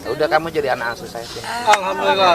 Udah kamu jadi anak asuh saya. Alhamdulillah.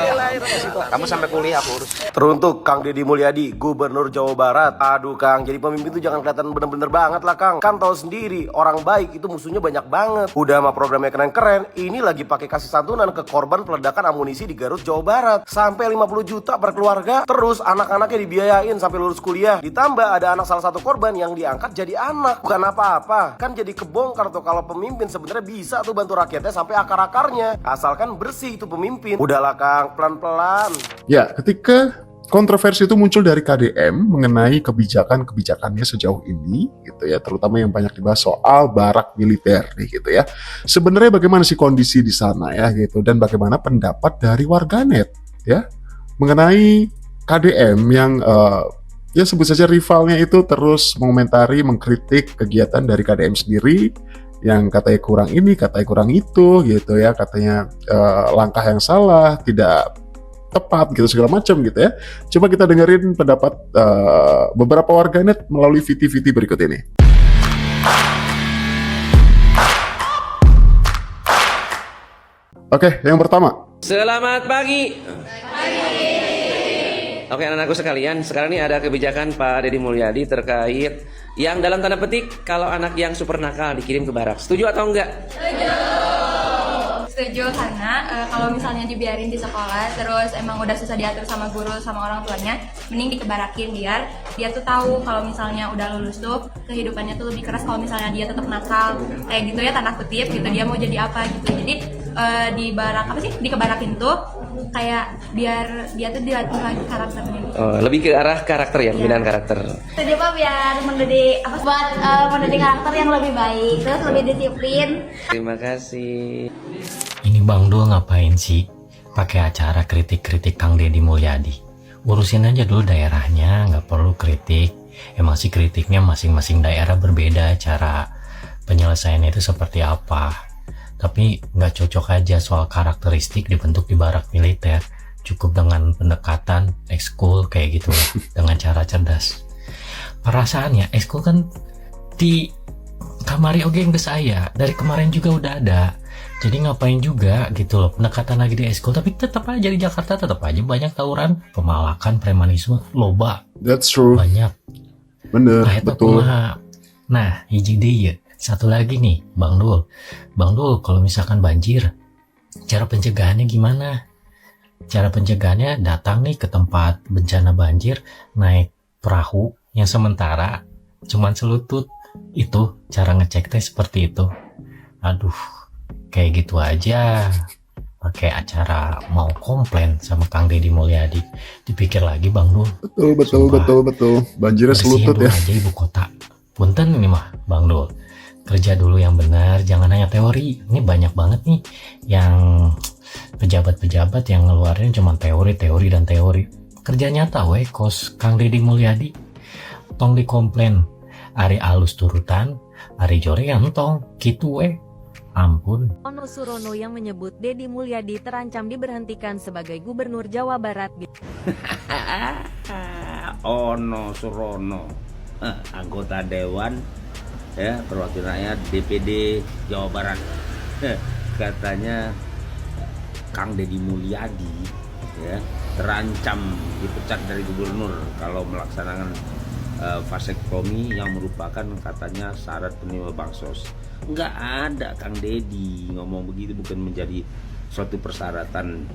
Kamu sampai kuliah aku urus. Teruntuk Kang Deddy Mulyadi, Gubernur Jawa Barat. Aduh Kang, jadi pemimpin tuh jangan kelihatan bener-bener banget lah Kang. Kan tahu sendiri, orang baik itu musuhnya banyak banget. Udah mah programnya keren-keren, ini lagi pakai kasih santunan ke korban peledakan amunisi di Garut, Jawa Barat. Sampai 50 juta per keluarga. Terus anak-anaknya dibiayain sampai lulus kuliah. Ditambah ada anak salah satu korban yang diangkat jadi anak. Bukan apa-apa, kan jadi kebongkar tuh kalau pemimpin sebenarnya bisa tuh bantu rakyatnya sampai akar-akarnya. Asalkan bersih itu pemimpin. Udahlah Kang, pelan-pelan. Ya, ketika kontroversi itu muncul dari KDM mengenai kebijakannya sejauh ini, gitu ya, terutama yang banyak dibahas soal barak militer, nih, gitu ya. Sebenarnya bagaimana sih kondisi di sana ya, gitu, dan bagaimana pendapat dari warganet, ya, mengenai KDM yang ya sebut saja rivalnya itu terus mengomentari, mengkritik kegiatan dari KDM sendiri, yang katanya kurang ini, katanya kurang itu, gitu ya, katanya langkah yang salah, tidak tepat gitu segala macam gitu ya. Coba kita dengerin pendapat beberapa warganet melalui VT-VT berikut ini. Oke, yang pertama. Selamat pagi. Oke anak-anakku sekalian, sekarang ini ada kebijakan Pak Deddy Mulyadi terkait yang dalam tanda petik kalau anak yang super nakal dikirim ke barak. Setuju atau enggak? Setuju karena kalau misalnya dibiarin di sekolah terus emang udah susah diatur sama guru sama orang tuanya, mending dikebarakin biar dia tuh tahu kalau misalnya udah lulus tuh kehidupannya tuh lebih keras. Kalau misalnya dia tetap nakal kayak gitu ya, tanda kutip gitu, dia mau jadi apa gitu. Jadi dikebarakin tuh kayak biar dia tuh dilatih lagi karakternya gitu. Oh, lebih ke arah karakter ya, pembinaan karakter. Setuju Pak, biar mendidik mendidik karakter yang lebih baik, terus lebih disiplin. Terima kasih. Ini Bang Dul ngapain sih pakai acara kritik-kritik Kang Deddy Mulyadi? Urusin aja dulu daerahnya, nggak perlu kritik. Emang sih kritiknya masing-masing daerah berbeda cara penyelesaiannya itu seperti apa. Tapi nggak cocok aja soal karakteristik dibentuk di barak militer. Cukup dengan pendekatan ekskul kayak gitu lah, dengan cara cerdas. Perasaannya ekskul kan di kamari oke ke saya dari kemarin juga udah ada. Jadi ngapain juga gitu loh pendekatan lagi di ekskul, tapi tetap aja di Jakarta tetap aja banyak tawuran, pemalakan, premanisme, loba. That's true. Banyak. Bener, Nah, betul. Nah, hiji deui. Satu lagi nih, Bang Dul. Bang Dul, kalau misalkan banjir, cara pencegahannya gimana? Cara pencegahannya datang nih ke tempat bencana banjir, naik perahu yang sementara cuman selutut. Itu cara ngecek teh seperti itu. Aduh, kayak gitu aja pakai acara mau komplain sama Kang Deddy Mulyadi. Dipikir lagi Bang Dul. Betul. Banjirnya Bersihin selutut dulu ya. aja ibu kota. Punten ini mah Bang Dul, kerja dulu yang benar, jangan hanya teori. Ini banyak banget nih yang pejabat-pejabat yang ngeluarin cuma teori dan teori. Kerja nyata weh kos Kang Deddy Mulyadi. Tong dikomplain ari alus turutan, ari jore entong gitu weh. Ampun. Ono Surono yang menyebut Deddy Mulyadi terancam diberhentikan sebagai Gubernur Jawa Barat. Ono Surono, anggota Dewan ya perwakilan rakyat DPD Jawa Barat, katanya Kang Deddy Mulyadi ya terancam dipecat dari gubernur kalau melaksanakan vasektomi yang merupakan katanya syarat penerima bansos. Nggak ada Kang Deddy ngomong begitu, bukan menjadi suatu persyaratan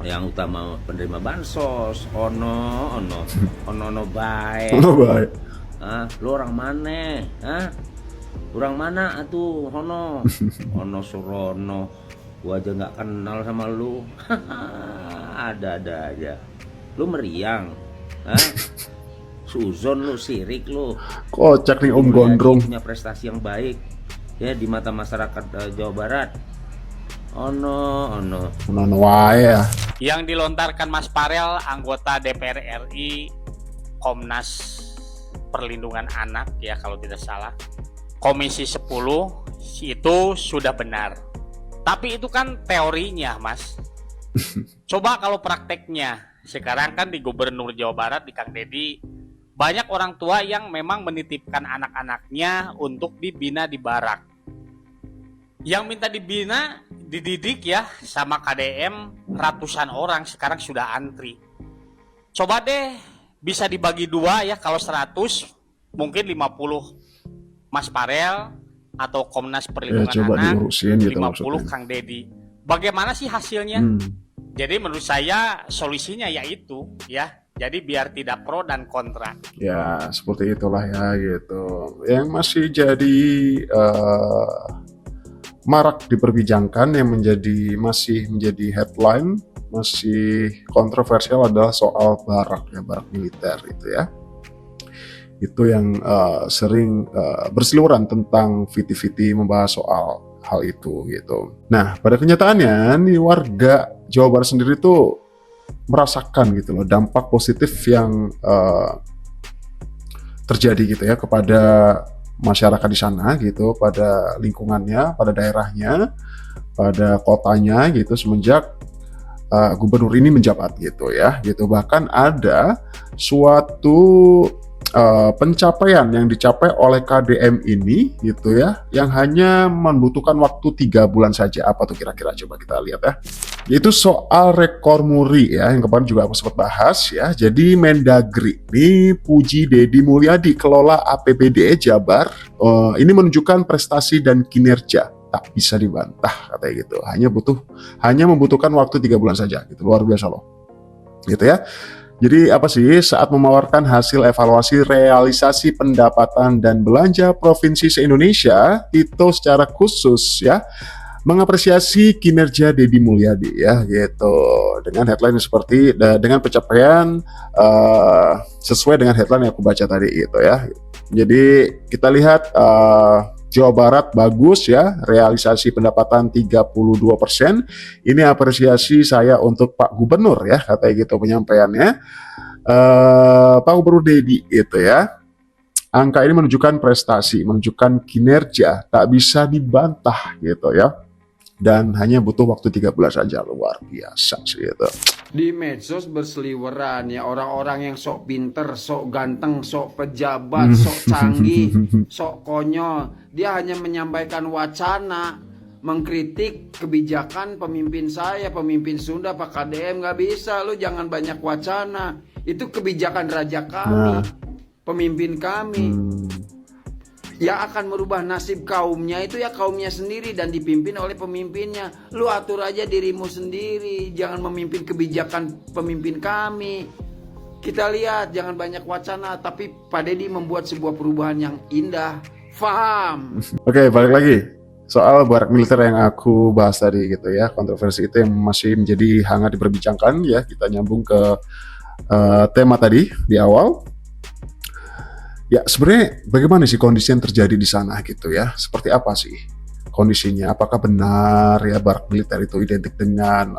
yang utama penerima bansos. Ono baik. Lu orang mana? Orang mana atuh? Ono Surono. Gua aja nggak kenal sama lu. Ada aja. Lu meriang. Suzon lu, sirik lu. Kocak nih Om Gondrong. Punya prestasi yang baik ya di mata masyarakat Jawa Barat. Ono wae ya. Yang dilontarkan Mas Farel, anggota DPR RI, Komnas Perlindungan Anak ya kalau tidak salah, Komisi 10, itu sudah benar. Tapi itu kan teorinya, Mas. Coba kalau prakteknya. Sekarang kan di Gubernur Jawa Barat, di Kang Deddy, banyak orang tua yang memang menitipkan anak-anaknya untuk dibina di barak. Yang minta dibina, dididik ya sama KDM ratusan orang sekarang sudah antri. Coba deh bisa dibagi dua ya, kalau 100 mungkin 50 Mas Parel atau Komnas Perlindungan coba Anak, diurusin gitu 50 maksudnya. Kang Dedi. Bagaimana sih hasilnya? Jadi menurut saya solusinya yaitu ya, jadi biar tidak pro dan kontra. Ya, seperti itulah ya gitu. Yang masih jadi marak diperbincangkan, yang masih menjadi headline, masih kontroversial adalah soal barak ya, barak militer itu ya. Itu yang sering berseliweran tentang viti-viti membahas soal hal itu gitu. Nah, pada kenyataannya nih warga Jawa Barat sendiri tuh merasakan gitu loh dampak positif yang terjadi gitu ya kepada masyarakat di sana gitu, pada lingkungannya, pada daerahnya, pada kotanya gitu semenjak gubernur ini menjabat gitu ya gitu. Bahkan ada suatu pencapaian yang dicapai oleh KDM ini gitu ya, yang hanya membutuhkan waktu 3 bulan saja. Apa tuh kira-kira, coba kita lihat ya. Yaitu soal rekor muri ya, yang kemarin juga aku sempat bahas ya. Jadi Mendagri ini puji Deddy Mulyadi, kelola APBD Jabar, ini menunjukkan prestasi dan kinerja tak bisa dibantah katanya gitu. Hanya membutuhkan waktu 3 bulan saja gitu. Luar biasa loh. Gitu ya. Jadi apa sih, saat memawarkan hasil evaluasi realisasi pendapatan dan belanja provinsi se-Indonesia, Tito secara khusus ya mengapresiasi kinerja Deddy Mulyadi ya gitu, dengan headline seperti dengan pencapaian sesuai dengan headline yang aku baca tadi gitu ya. Jadi kita lihat Jawa Barat bagus ya, realisasi pendapatan 32%. Ini apresiasi saya untuk Pak Gubernur ya, katanya gitu penyampaiannya. Pak Gubernur Deddy itu ya. Angka ini menunjukkan prestasi, menunjukkan kinerja, tak bisa dibantah gitu ya. Dan hanya butuh waktu 3 bulan saja, luar biasa sih itu. Di medsos berseliweran ya, orang-orang yang sok pinter, sok ganteng, sok pejabat, sok canggih, sok konyol. Dia hanya menyampaikan wacana, mengkritik kebijakan pemimpin saya, pemimpin Sunda, Pak KDM. Nggak bisa, lu jangan banyak wacana. Itu kebijakan raja kami, pemimpin kami. Yang akan merubah nasib kaumnya itu ya kaumnya sendiri dan dipimpin oleh pemimpinnya. Lu atur aja dirimu sendiri, jangan memimpin kebijakan pemimpin kami. Kita lihat, jangan banyak wacana, tapi Pak Deddy membuat sebuah perubahan yang indah. Faham? Oke, balik lagi soal barak militer yang aku bahas tadi gitu ya, kontroversi itu yang masih menjadi hangat diperbincangkan ya. Kita nyambung ke tema tadi di awal. Ya sebenarnya bagaimana sih kondisi yang terjadi di sana gitu ya? Seperti apa sih kondisinya? Apakah benar ya barak militer itu identik dengan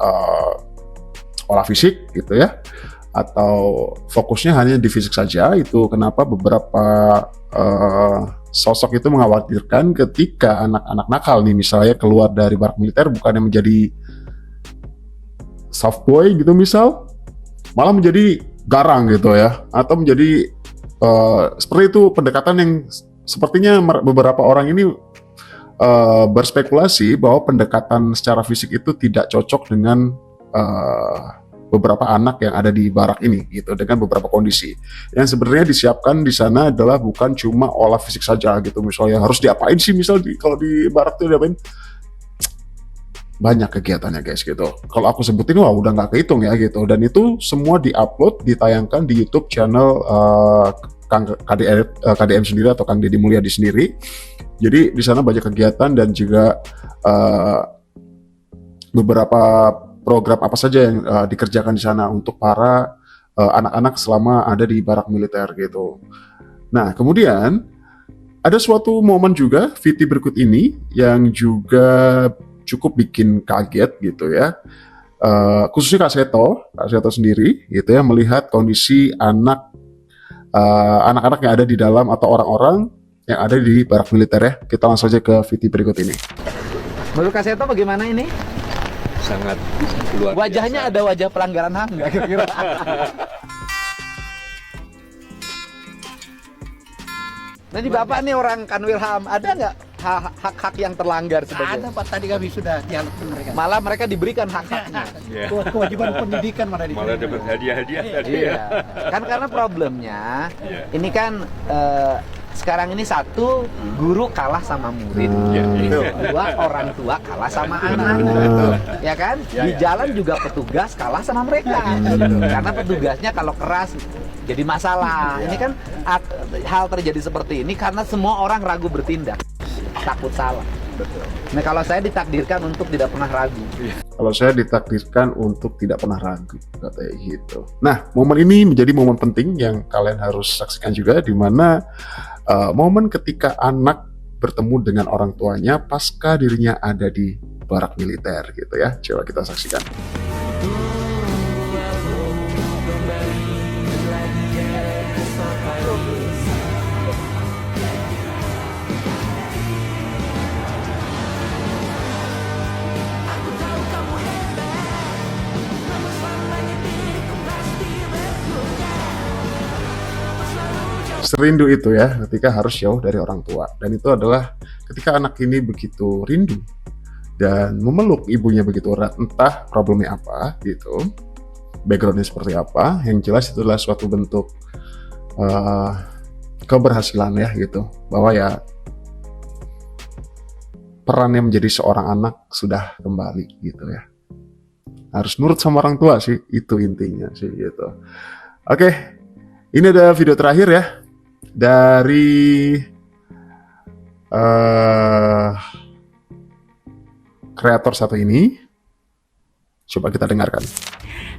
olah fisik gitu ya? Atau fokusnya hanya di fisik saja? Itu kenapa beberapa sosok itu mengkhawatirkan ketika anak-anak nakal nih misalnya keluar dari barak militer bukannya menjadi soft boy gitu misal, malah menjadi garang gitu ya, atau menjadi seperti itu pendekatan yang sepertinya beberapa orang ini berspekulasi bahwa pendekatan secara fisik itu tidak cocok dengan beberapa anak yang ada di barak ini gitu, dengan beberapa kondisi yang sebenarnya disiapkan di sana adalah bukan cuma olah fisik saja gitu. Misalnya harus diapain sih, misal kalau di barak itu diapain, banyak kegiatannya guys gitu. Kalau aku sebutin wah udah nggak kehitung ya gitu. Dan itu semua diupload, ditayangkan di YouTube channel KDM sendiri atau Kang Deddy Mulyadi sendiri. Jadi di sana banyak kegiatan dan juga beberapa program apa saja yang dikerjakan di sana untuk para anak-anak selama ada di barak militer gitu. Nah kemudian ada suatu momen juga VT berikut ini yang juga cukup bikin kaget gitu ya, khususnya Kak Seto sendiri gitu ya, melihat kondisi anak-anak yang ada di dalam atau orang-orang yang ada di barak militer ya. Kita langsung saja ke VT berikut ini. Menurut Kak Seto bagaimana ini? Sangat luar biasa. Wajahnya ada wajah pelanggaran HAM nggak kira-kira? Nanti Bapak nih orang Kanwil HAM, ada nggak hak-hak yang terlanggar sebagai? Ada Pak, tadi kami sudah dialog dengan mereka. Malah mereka diberikan hak-haknya. Kewajiban pendidikan malah dapat hadiah-hadiah tadi Iya. Kan karena problemnya ini kan sekarang ini satu, guru kalah sama murid, dua, orang tua kalah sama anak, ya kan? Di jalan juga petugas kalah sama mereka, karena petugasnya kalau keras jadi masalah. Ini kan hal terjadi seperti ini karena semua orang ragu bertindak, takut salah. Nah, kalau saya ditakdirkan untuk tidak pernah ragu. Kalau saya ditakdirkan untuk tidak pernah ragu, katanya gitu. Nah, momen ini menjadi momen penting yang kalian harus saksikan juga, di mana momen ketika anak bertemu dengan orang tuanya pasca dirinya ada di barak militer gitu ya. Coba kita saksikan. Serindu itu ya ketika harus jauh dari orang tua, dan itu adalah ketika anak ini begitu rindu dan memeluk ibunya begitu erat, entah problemnya apa gitu, backgroundnya seperti apa, yang jelas itu adalah suatu bentuk keberhasilan ya gitu, bahwa ya perannya menjadi seorang anak sudah kembali gitu ya, harus nurut sama orang tua sih, itu intinya sih gitu. Oke, ini ada video terakhir ya dari kreator satu ini. Coba kita dengarkan.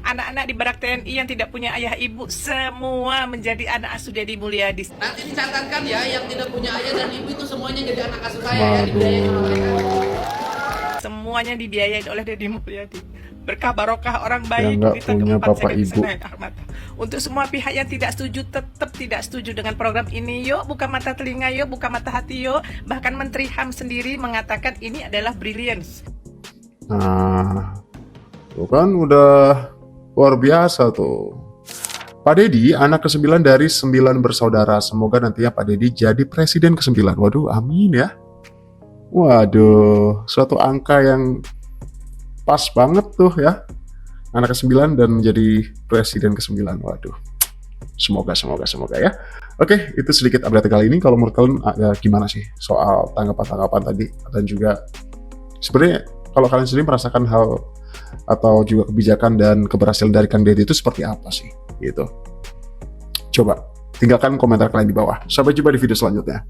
Anak-anak di Barak TNI yang tidak punya ayah ibu semua menjadi anak asuh Deddy Mulyadi. Nanti dicatatkan ya, yang tidak punya ayah dan ibu itu semuanya jadi anak asuh saya ya, dibiayain oleh mereka. Semuanya dibiayai oleh Deddy Mulyadi. Berkah barokah orang baik, nggak kita punya keempat bapak saya ibu. Untuk semua pihak yang tidak setuju, tetap tidak setuju dengan program ini, yuk buka mata telinga, yuk buka mata hati, yuk. Bahkan Menteri HAM sendiri mengatakan ini adalah brilliance. Nah, tuh kan udah luar biasa tuh. Pak Deddy, anak ke-9 dari 9 bersaudara. Semoga nantinya Pak Deddy jadi presiden ke-9. Waduh, amin ya. Waduh, suatu angka yang pas banget tuh ya. Anak ke-9 dan menjadi presiden ke-9. Waduh. Semoga ya. Oke, itu sedikit update kali ini. Kalau menurut kalian gimana sih soal tanggapan-tanggapan tadi? Dan juga sebenarnya kalau kalian sendiri merasakan hal atau juga kebijakan dan keberhasilan dari Kang Deddy itu seperti apa sih? Gitu. Coba tinggalkan komentar kalian di bawah. Sampai jumpa di video selanjutnya.